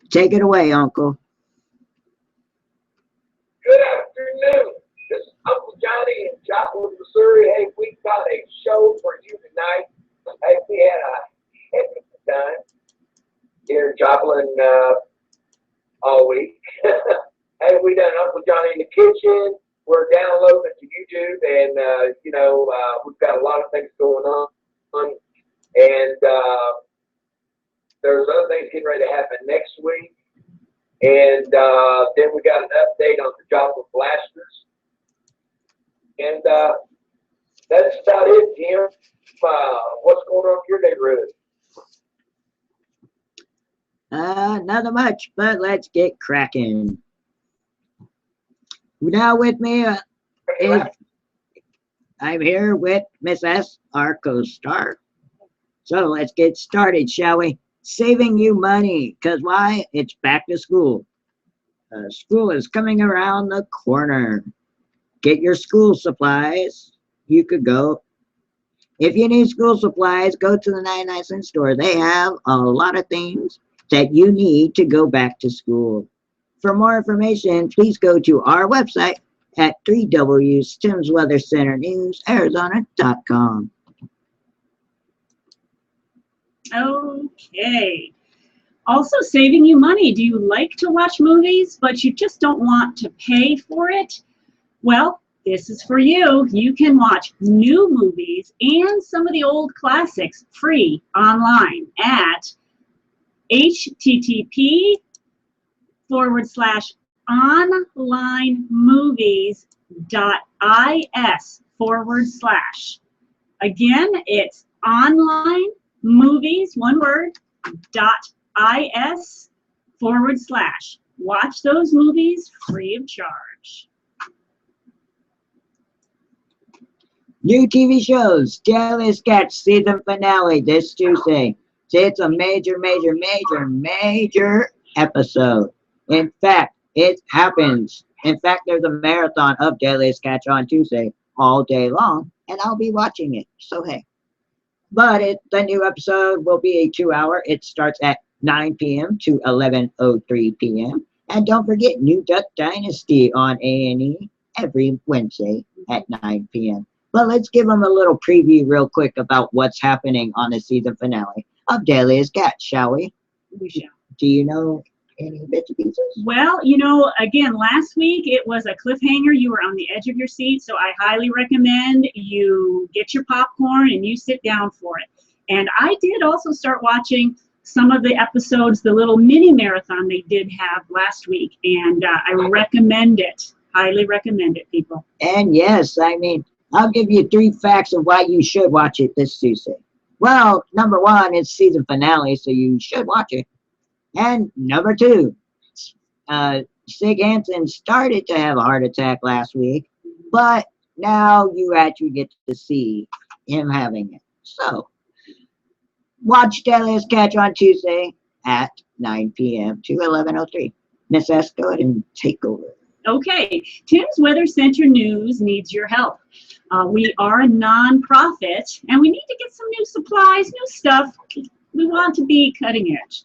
Take it away, Uncle. Good afternoon. This is Uncle Johnny in Joplin, Missouri. Hey, we've got a show for you tonight. Hey, we had a heck of a time here in Joplin all week. Hey, we done Uncle Johnny in the kitchen. We're downloading it to YouTube, and we've got a lot of things going on. And there's other things getting ready to happen next week. And then we got an update on the Joplin Blasters. And that's about it, Jim. What's going on in your neighborhood? Nothing much, but let's get cracking. Now with me is I'm here with Miss S, our co-star. So let's get started, shall we? Saving you money, because why? It's back to school. School is coming around the corner. Get your school supplies. You could go. If you need school supplies, go to the 99-cent store. They have a lot of things that you need to go back to school. For more information, please go to our website at 3WTimsWeatherCenterNewsArizona.com. Okay. Also saving you money. Do you like to watch movies, but you just don't want to pay for it? Well, this is for you. You can watch new movies and some of the old classics free online at http://onlinemovies.is/. Again, it's online movies, one word, .is/. Watch those movies free of charge. New TV shows, Daily Sketch season finale this Tuesday. It's a major episode. In fact, it happens. In fact, there's a marathon of Daily Sketch on Tuesday all day long, and I'll be watching it. So hey. But the new episode will be a 2-hour. It starts at 9 p.m. to 11:03 p.m. And don't forget New Duck Dynasty on A&E every Wednesday at 9 p.m. But let's give them a little preview real quick about what's happening on the season finale of Daily Sketch, shall we? We shall. Do you know any bits and pieces? Well, again, last week it was a cliffhanger. You were on the edge of your seat, so I highly recommend you get your popcorn and you sit down for it. And I did also start watching some of the episodes, the little mini marathon they did have last week, and I recommend it. Highly recommend it, people. And yes, I'll give you 3 facts of why you should watch it this Tuesday. Well, number 1, it's season finale, so you should watch it. And number 2, Sig Hansen started to have a heart attack last week, but now you actually get to see him having it. So, watch Daily Sketch on Tuesday at 9 p.m. to 11:03. Miss S, go ahead and take over. Okay, Tim's Weather Center News needs your help. We are a non-profit, and we need to get some new supplies, new stuff. We want to be cutting edge.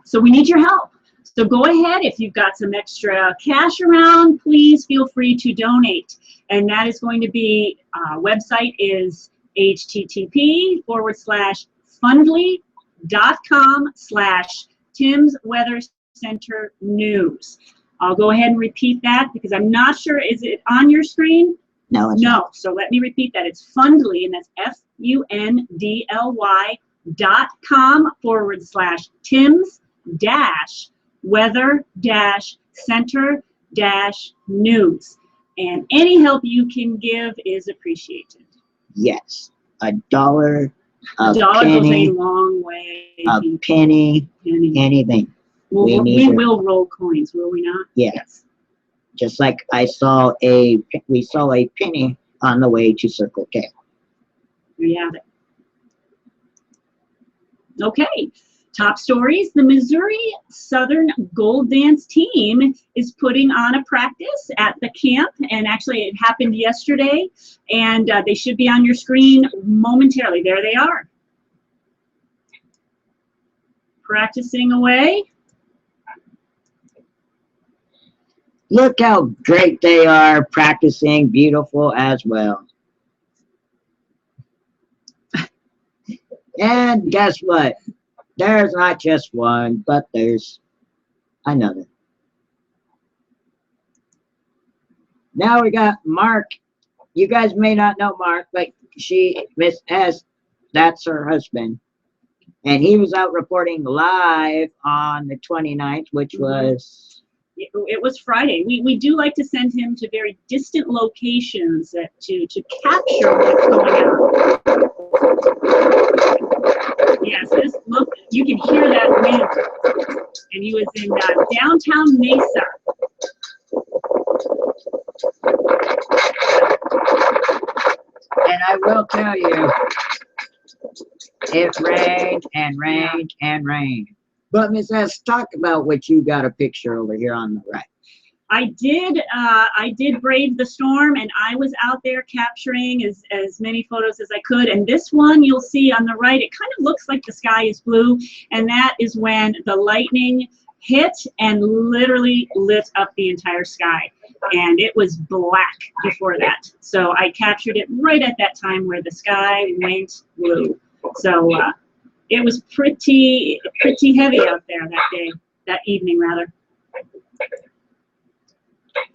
So we need your help. So go ahead, if you've got some extra cash around, please feel free to donate. And that is going to be, website is http://fundly.com/Tim's Weather Center News. I'll go ahead and repeat that because I'm not sure, is it on your screen? No. No, so let me repeat that. It's Fundly, and that's FUNDLY.com/Tim's-Weather-Center-News. And any help you can give is appreciated. Yes, $1, $1 goes a long way. a penny, anything. We will roll coins, will we not? Yes. Just like we saw a penny on the way to Circle K. There you have it. Okay, top stories. The Missouri Southern Gold Dance team is putting on a practice at the camp, and actually it happened yesterday, and they should be on your screen momentarily. There they are. Practicing away. Look how great they are practicing, beautiful as well. And guess what? There's not just one, but there's another. Now we got Mark. You guys may not know Mark, but Miss S, that's her husband. And he was out reporting live on the 29th, which was... It was Friday. We do like to send him to very distant locations to capture what's going on. Yes, look, you can hear that wind. And he was in downtown Mesa. And I will tell you, it rained and rained and rained. But Miss S, talk about what you got a picture over here on the right. I did brave the storm, and I was out there capturing as many photos as I could. And this one you'll see on the right, it kind of looks like the sky is blue, and that is when the lightning hit and literally lit up the entire sky. And it was black before that. So I captured it right at that time where the sky went blue. So it was pretty heavy out there that evening rather.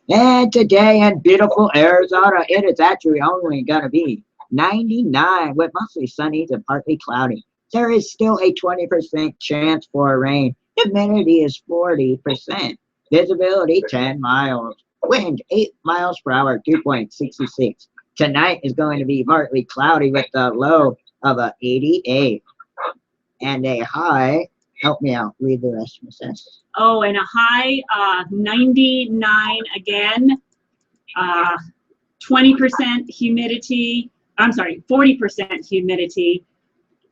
And today in beautiful Arizona, it is actually only going to be 99 with mostly sunny to partly cloudy. There is still a 20% chance for rain. Humidity is 40%. Visibility 10 miles. Wind 8 miles per hour, 2.66. Tonight is going to be partly cloudy with a low of a 88. And a high, help me out, read the rest, Miss S. Oh, and a high 99 again, 20% humidity. I'm sorry, 40% humidity.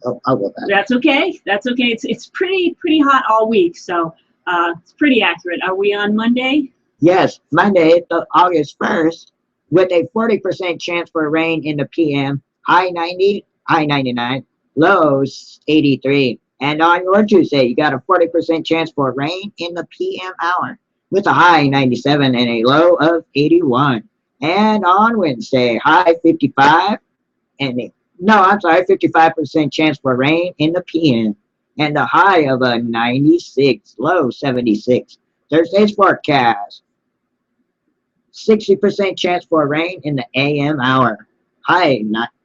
Oh, I'll go back. That's okay. That's okay. It's pretty hot all week, so it's pretty accurate. Are we on Monday? Yes, Monday, August 1st, with a 40% chance for rain in the PM. High 90, high 99, lows 83. And on your Tuesday, you got a 40% chance for rain in the PM hour with a high 97 and a low of 81. And on Wednesday, high 55 and 55% chance for rain in the PM and a high of a 96, low 76. Thursday's forecast, 60% chance for rain in the AM hour, high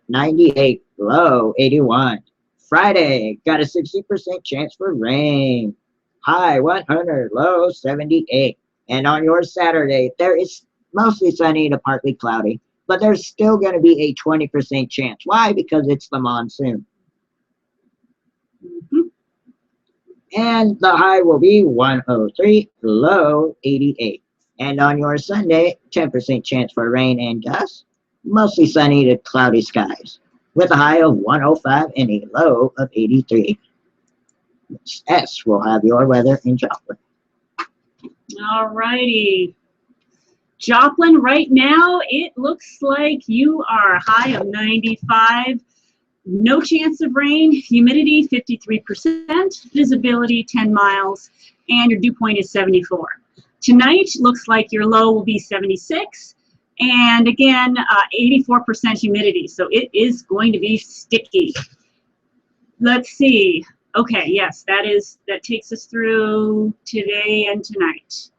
98, low 81. Friday, got a 60% chance for rain. High 100, low 78. And on your Saturday, there is mostly sunny to partly cloudy, but there's still going to be a 20% chance. Why? Because it's the monsoon. And the high will be 103, low 88. And on your Sunday, 10% chance for rain and dust, mostly sunny to cloudy skies, with a high of 105 and a low of 83. Miss S will have your weather in Joplin. All righty. Joplin, right now, it looks like you are a high of 95. No chance of rain, humidity 53%, visibility 10 miles, and your dew point is 74. Tonight, looks like your low will be 76. And again, 84% humidity, so it is going to be sticky. Let's see. Okay, yes, that takes us through today and tonight.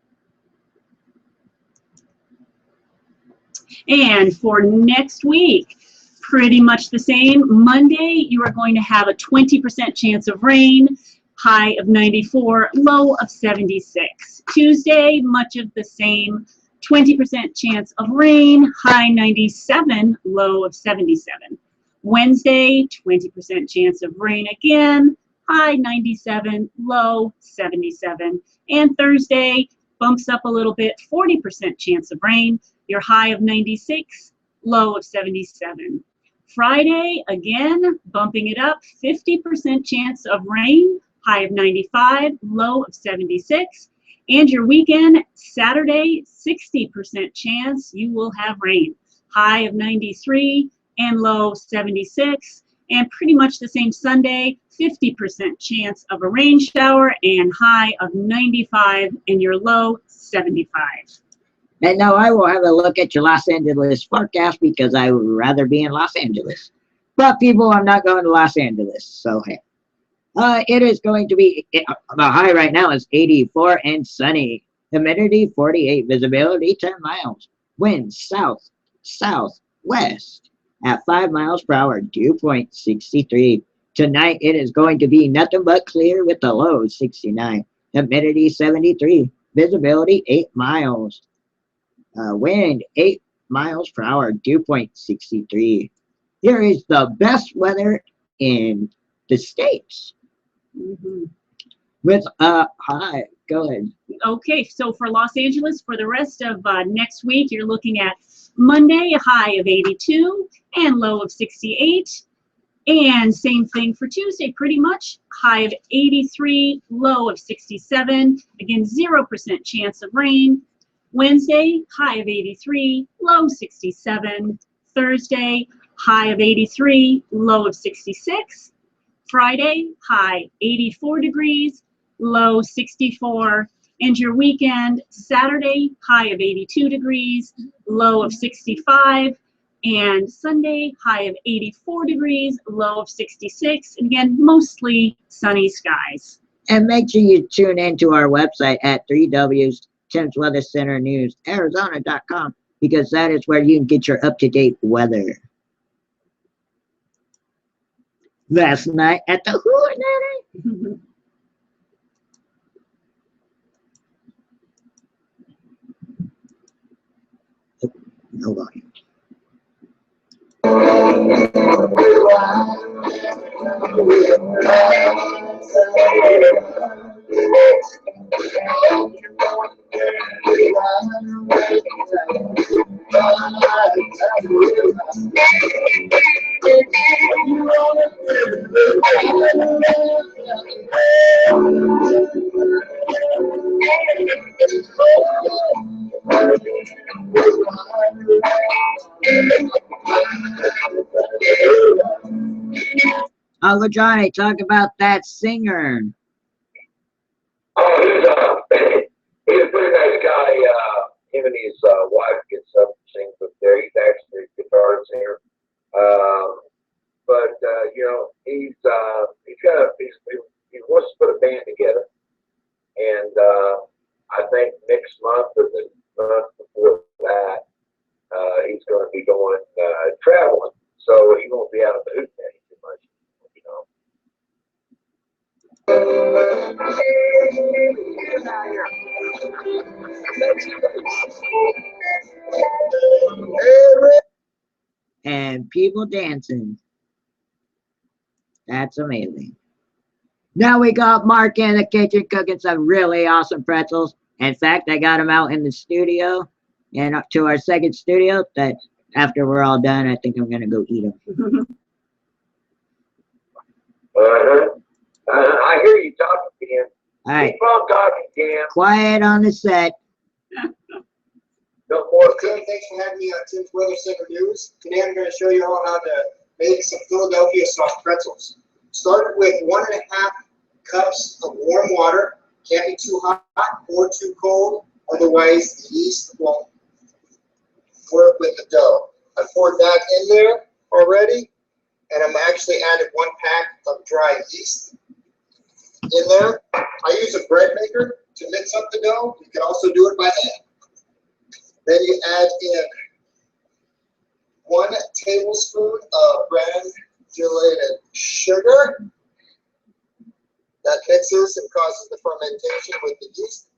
And for next week, pretty much the same. Monday, you are going to have a 20% chance of rain, high of 94, low of 76. Tuesday, much of the same. 20% chance of rain, high 97, low of 77. Wednesday, 20% chance of rain again, high 97, low 77. And Thursday bumps up a little bit, 40% chance of rain, your high of 96, low of 77. Friday, again, bumping it up, 50% chance of rain, high of 95, low of 76. And your weekend, Saturday, 60% chance you will have rain. High of 93 and low 76. And pretty much the same Sunday, 50% chance of a rain shower and high of 95 and your low 75. And now I will have a look at your Los Angeles forecast because I would rather be in Los Angeles. But people, I'm not going to Los Angeles. So, hey. It is going to be, the high right now is 84 and sunny. Humidity 48, visibility 10 miles. Wind south, southwest at 5 miles per hour, dew point 63. Tonight it is going to be nothing but clear with the low 69. Humidity 73, visibility 8 miles. Wind 8 miles per hour, dew point 63. Here is the best weather in the States. Mhm. With hi, go ahead. Okay, so for Los Angeles, for the rest of next week, you're looking at Monday, a high of 82 and low of 68. And same thing for Tuesday, pretty much. High of 83, low of 67. Again, 0% chance of rain. Wednesday, high of 83, low 67. Thursday, high of 83, low of 66. Friday, high 84 degrees, low 64. And your weekend, Saturday, high of 82 degrees, low of 65. And Sunday, high of 84 degrees, low of 66. And again, mostly sunny skies. And make sure you tune into our website at 3Ws, Temps Weather Center News, Arizona.com, because that is where you can get your up-to-date weather. Last night at the Hootenanny. Hold on. Uncle Johnny, talk about that singer. Oh, he's a pretty nice guy. Him and his wife gets up and sings up there. He's actually a guitar singer. But you know, he wants to put a band together, and I think next month or the month before that, he's going to be going traveling, so he won't be out of the Hootenanny too much, you know. And people dancing. That's amazing. Now we got Mark in the kitchen cooking some really awesome pretzels. In fact, I got them out in the studio and up to our second studio that after we're all done, I think I'm going to go eat them. I hear you talking, Cam. All right. Keep on talking, Cam. Quiet on the set. No more. Good, thanks for having me on Tim's Weather Center News. Today I'm going to show you all how to make some Philadelphia soft pretzels. Start with 1.5 cups of warm water. Can't be too hot or too cold, otherwise the yeast won't work with the dough. I poured that in there already, and I'm actually added 1 pack of dry yeast in there. I use a bread maker to mix up the dough. You can also do it by hand. Then you add in 1 tablespoon of granulated sugar. That mixes and causes the fermentation with the yeast.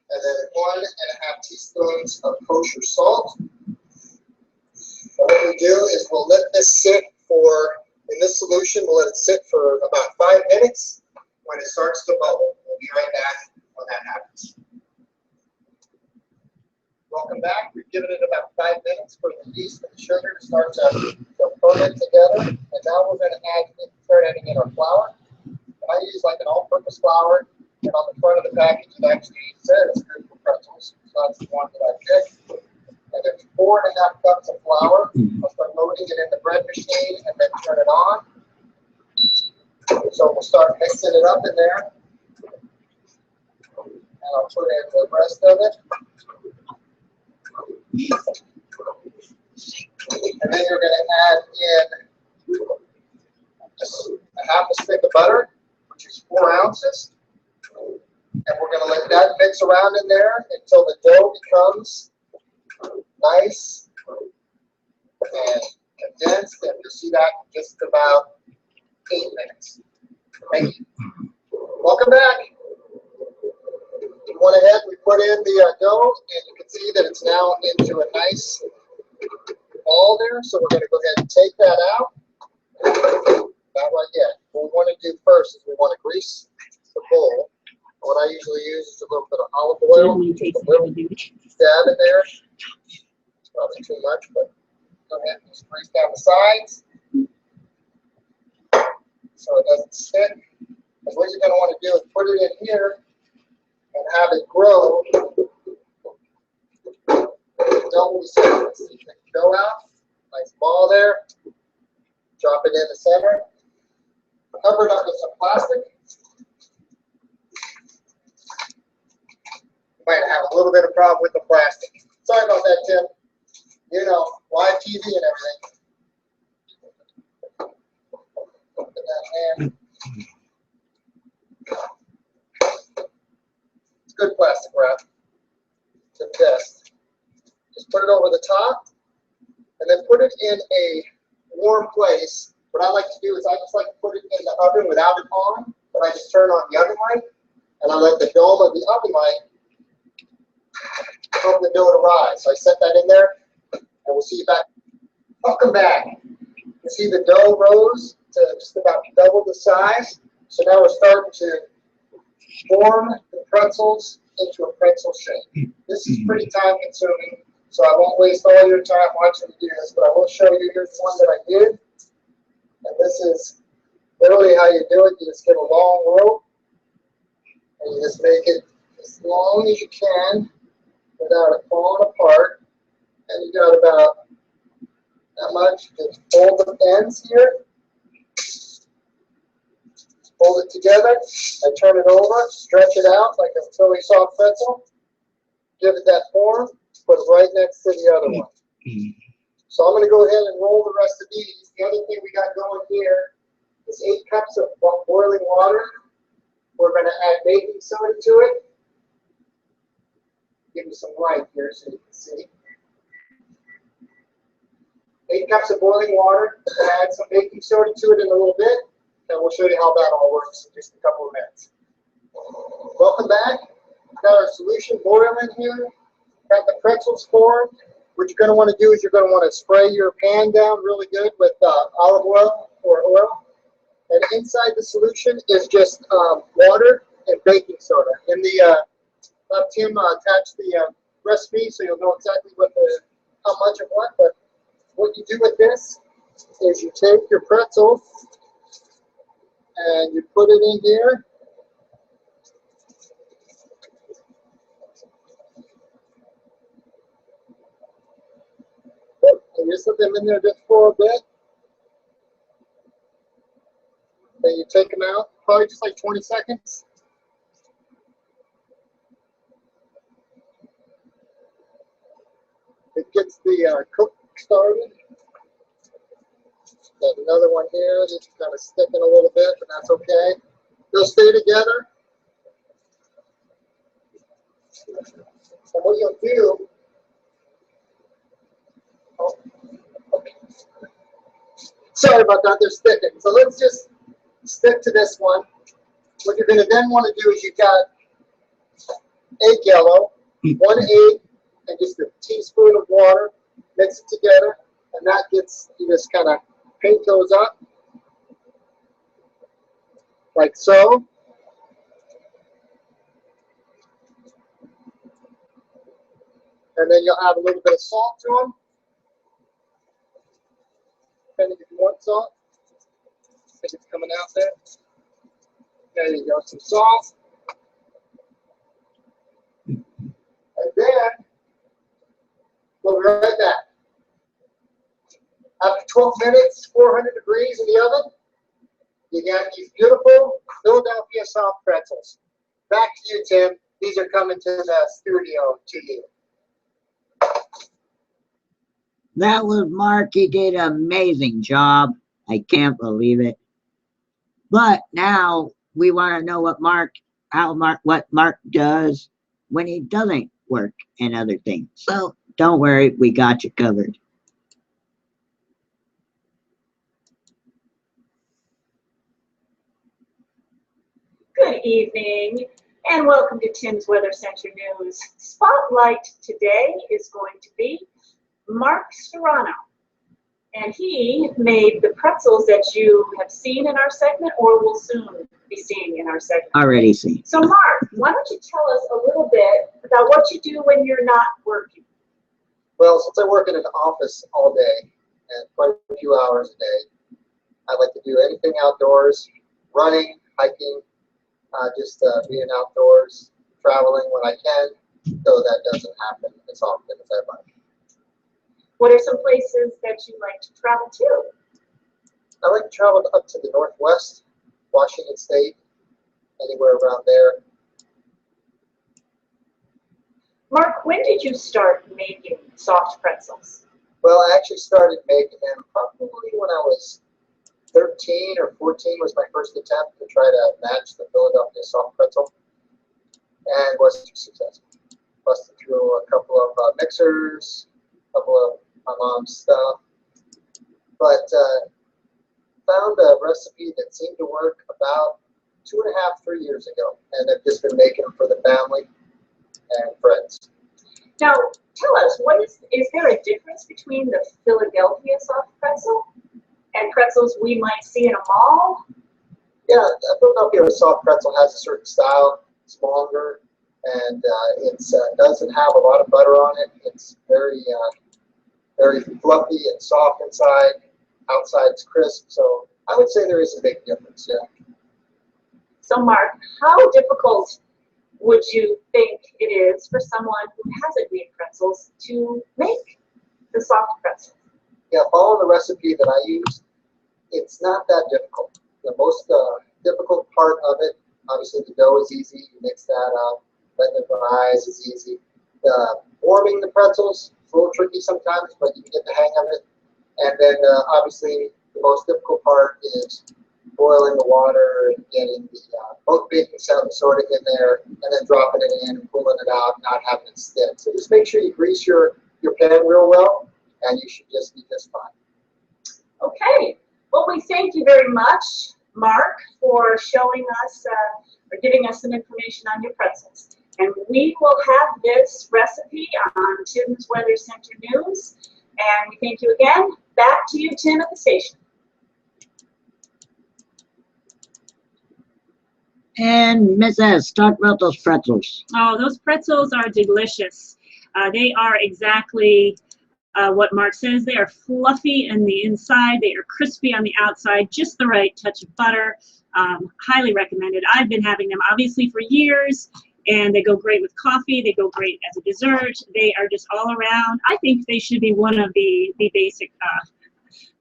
And then 1.5 teaspoons of kosher salt. And what we do is we'll let this sit for, in this solution, we'll let it sit for about 5 minutes. When it starts to bubble, we'll be right back when that happens. Welcome back. We've given it about 5 minutes for the yeast and the sugar to start to ferment together. And now we're going to start adding in our flour. I use like an all-purpose flour. And on the front of the package, it actually says good for pretzels. So that's the one that I picked. And there's 4.5 cups of flour. I'll start loading it in the bread machine and then turn it on. So we'll start mixing it up in there. And I'll put in the rest of it. And then you're gonna add in just a half a stick of butter, which is 4 ounces. And we're gonna let that mix around in there until the dough becomes nice and condensed, and you'll see that in just about 8 minutes. Thank you. Welcome back. We went ahead, we put in the dough, and you can see that it's now into a nice ball there. So we're going to go ahead and take that out. Not right yet. What we want to do first is we want to grease the bowl. What I usually use is a little bit of olive oil, When you taste a little it, dab in there. It's probably too much, but go ahead and just grease down the sides so it doesn't stick. And what you're going to want to do is put it in here and have it grow double the size. So you take the dough out, nice ball there, drop it in the center, cover it up with some plastic. You might have a little bit of problem with the plastic. Sorry about that, Tim. You know, live TV and everything. Put that in. It's good plastic wrap. It's the best. Just put it over the top and then put it in a warm place. What I like to do is I just like to put it in the oven without it on, but I just turn on the oven light and I let the dome of the oven light help the dough to rise. So I set that in there and we'll see you back. Welcome back. You see the dough rose to just about double the size. So now we're starting to form the pretzels into a pretzel shape. This is pretty time consuming, so I won't waste all your time watching me do this, but I will show you. Here's one that I did. And this is literally how you do it. You just get a long rope and you just make it as long as you can without it falling apart. And you got about that much. Just fold the ends here. Hold it together and turn it over, stretch it out like a really soft pretzel. Give it that form, put it right next to the other one. So I'm going to go ahead and roll the rest of these. The other thing we got going here is 8 cups of boiling water. We're going to add baking soda to it. Give you some light here so you can see. 8 cups of boiling water. Add some baking soda to it in a little bit. And we'll show you how that all works in just a couple of minutes. Welcome back. Got our solution boiling here. Got the pretzels formed. What you're going to want to do is you're going to want to spray your pan down really good with olive oil or oil. And inside the solution is just water and baking soda. In the Tim attached the recipe so you'll know exactly how much of what. But what you do with this is you take your pretzel and you put it in here. And you just put them in there just for a bit. Then you take them out, probably just like 20 seconds. It gets the cook started. Got another one here that's kind of sticking a little bit, but that's okay. They'll stay together. And what you'll do, sorry about that, they're sticking. So let's just stick to this one. What you're going to then want to do is you've got egg yellow, 1 egg, and just a teaspoon of water. Mix it together, and that gets, you just kind of paint those up like so. And then you'll add a little bit of salt to them, depending if you want salt. I think it's coming out there. There you go, some salt. And then we'll be right back. After 12 minutes, 400 degrees in the oven, you got these beautiful Philadelphia soft pretzels. Back to you, Tim. These are coming to the studio to you. That was Mark. He did an amazing job. I can't believe it. But now we want to know what Mark does when he doesn't work and other things. So don't worry, we got you covered. Good evening, and welcome to Tim's Weather Center News. Spotlight today is going to be Mark Serrano, and he made the pretzels that you have seen in our segment or will soon be seeing in our segment. Already seen. So Mark, why don't you tell us a little bit about what you do when you're not working? Well, since I work in an office all day and quite a few hours a day, I like to do anything outdoors, running, hiking, just being outdoors, traveling when I can, though that doesn't happen as often as I'd like. What are some places that you like to travel to? I like to travel up to the Northwest, Washington State, anywhere around there. Mark, when did you start making soft pretzels? Well, I actually started making them probably when I was 13 or 14 was my first attempt to try to match the Philadelphia soft pretzel, and wasn't too successful. Busted through a couple of mixers, a couple of my mom's stuff, but found a recipe that seemed to work about 2.5, 3 years ago, and I've just been making them for the family and friends. Now, tell us, is there a difference between the Philadelphia soft pretzel and pretzels we might see in a mall? Yeah, a Philadelphia soft pretzel has a certain style. It's longer, and it doesn't have a lot of butter on it. It's very fluffy and soft inside. Outside's crisp. So I would say there is a big difference. Yeah. So, Mark, how difficult would you think it is for someone who hasn't made pretzels to make the soft pretzel? Yeah, following the recipe that I use, it's not that difficult. The most difficult part of it, obviously the dough is easy. You mix that up. Letting it rise is easy. Warming the pretzels is a little tricky sometimes, but you can get the hang of it. And then obviously the most difficult part is boiling the water and getting the both baking soda in there, and then dropping it in and pulling it out, not having it stick. So just make sure you grease your pan real well, and you should just be just fine. Okay. Well, we thank you very much, Mark, for showing us or giving us some information on your pretzels. And we will have this recipe on Tim's Weather Center News. And we thank you again. Back to you, Tim, at the station. And Miss S, talk about those pretzels. Oh, those pretzels are delicious. They are exactly what Mark says. They are fluffy on the inside. They are crispy on the outside. Just the right touch of butter. Highly recommended. I've been having them obviously for years, and they go great with coffee. They go great as a dessert. They are just all around. I think they should be one of the basic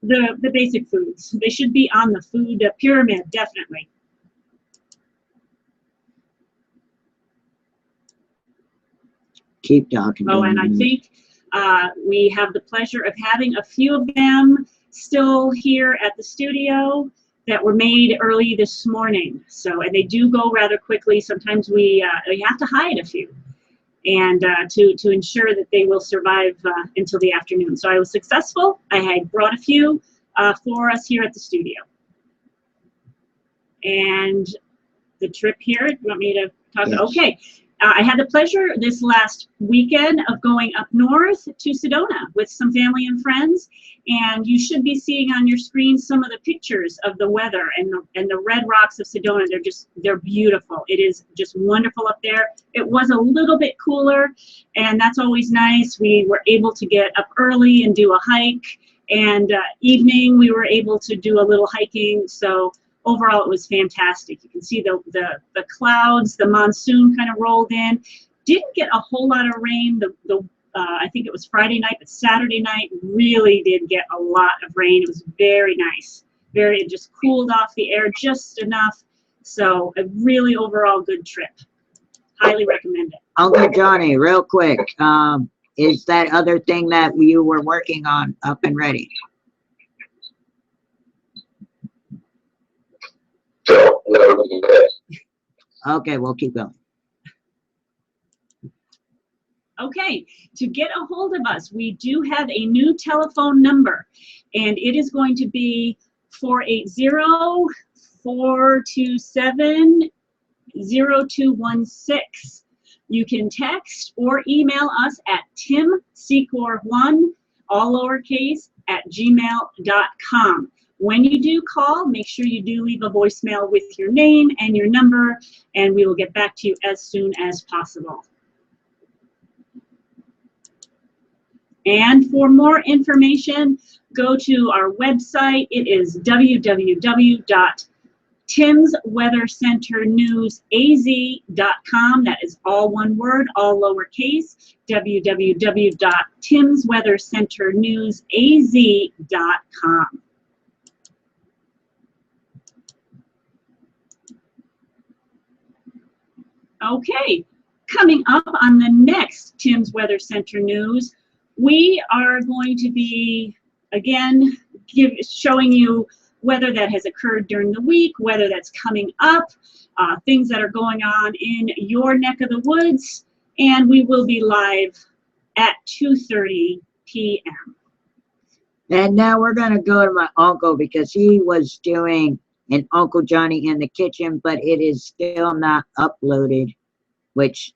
the basic foods. They should be on the food pyramid, definitely. Keep talking. Oh, and I think we have the pleasure of having a few of them still here at the studio that were made early this morning. So, and they do go rather quickly. Sometimes we have to hide a few, and to ensure that they will survive until the afternoon. So I was successful. I had brought a few for us here at the studio. And the trip here, you want me to talk? Yes. Okay. I had the pleasure this last weekend of going up north to Sedona with some family and friends, and you should be seeing on your screen some of the pictures of the weather and the red rocks of Sedona. They're beautiful. It is just wonderful up there. It was a little bit cooler, and that's always nice. We were able to get up early and do a hike, and evening we were able to do a little hiking. So overall, it was fantastic. You can see the clouds, the monsoon kind of rolled in. Didn't get a whole lot of rain. I think it was Friday night, but Saturday night really did get a lot of rain. It was very nice. It just cooled off the air just enough. So a really overall good trip. Highly recommend it. Uncle Johnny, real quick. is that other thing that you were working on up and ready? So, no, yes. Okay, we'll keep going. Okay, to get a hold of us, we do have a new telephone number, and it is going to be 480-427-0216. You can text or email us at timsecor1, all lowercase, @gmail.com. When you do call, make sure you do leave a voicemail with your name and your number, and we will get back to you as soon as possible. And for more information, go to our website. It is www.timsweathercenternewsaz.com. That is all one word, all lowercase. www.timsweathercenternewsaz.com. Okay, coming up on the next Tim's Weather Center News, we are going to be, again, showing you weather that has occurred during the week, weather that's coming up, things that are going on in your neck of the woods, and we will be live at 2:30 p.m. And now we're going to go to my uncle because he was doing an Uncle Johnny in the Kitchen, but it is still not uploaded, which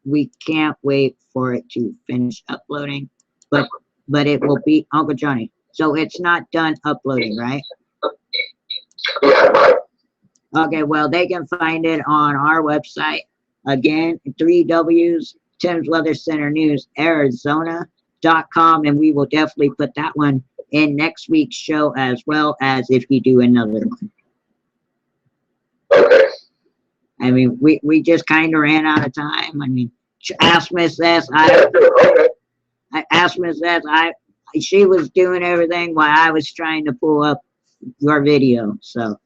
we can't wait for it to finish uploading. But it will be Uncle Johnny. So it's not done uploading, right? Yeah, right. Okay, well, they can find it on our website. Again, 3 W's, Tim's Weather Center News, Arizona.com, and we will definitely put that one in next week's show as well as if you do another one. Okay. I mean, we just kind of ran out of time. I mean, ask Miss S. Yeah, sure. Okay. I asked Miss S. She was doing everything while I was trying to pull up your video. So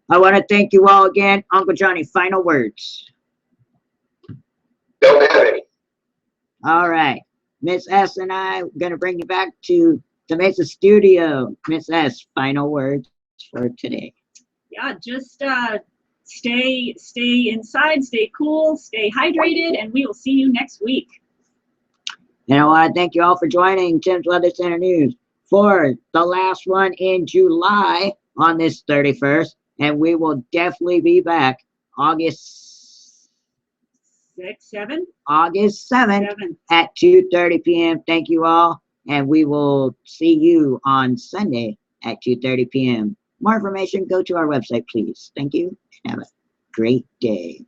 I want to thank you all again. Uncle Johnny, final words. Don't have any. All right. Miss S and I are going to bring you back to the Mesa studio. Miss S, final words for today. Yeah, just stay inside, stay cool, stay hydrated, and we will see you next week. And I want to thank you all for joining Tim's Weather Center News for the last one in July on this 31st. And we will definitely be back August 7th at 2:30 p.m. Thank you all. And we will see you on Sunday at 2:30 p.m. More information, go to our website, please. Thank you. Have a great day.